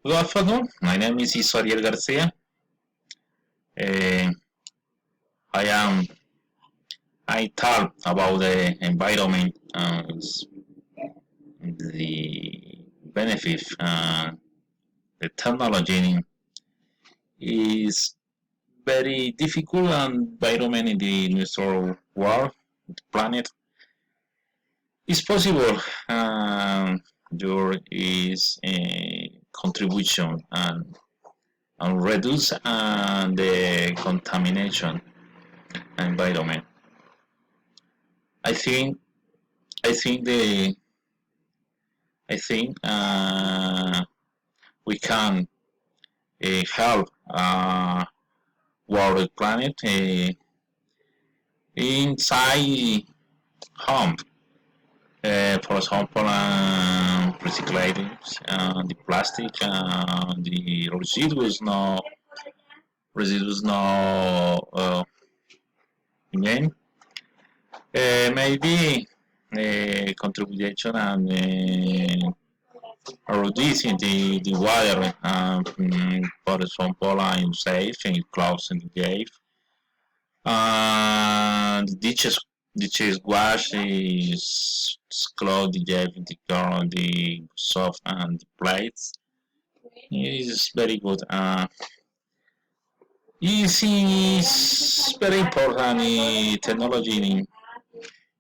Good afternoon. My name is Isariel Garcia. Uh, I am. I talk about the environment, the benefit, the technology is very difficult environment in the natural world, the planet. It's possible. Your is a contribution and reduce the contamination environment. I think I think the I think we can help world planet inside home. For example, recycling the plastic, the residues no again. Maybe contribution and reducing the water, for example, in safe and close in the cave. The dishes wash is clothes the cave, the girl, the soft and the plates. It is very good. This is very important technology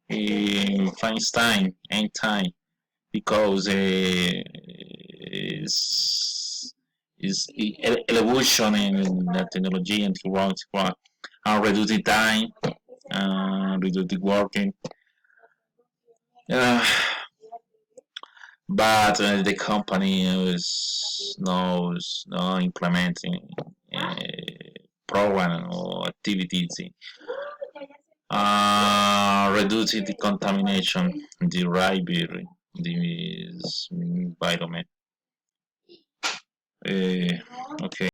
in Feinstein and time because is evolution in the technology and the work and reduce the time, reduce the working. Uh, but the company is implementing program or activities reducing the contamination, the library, the environment. Okay.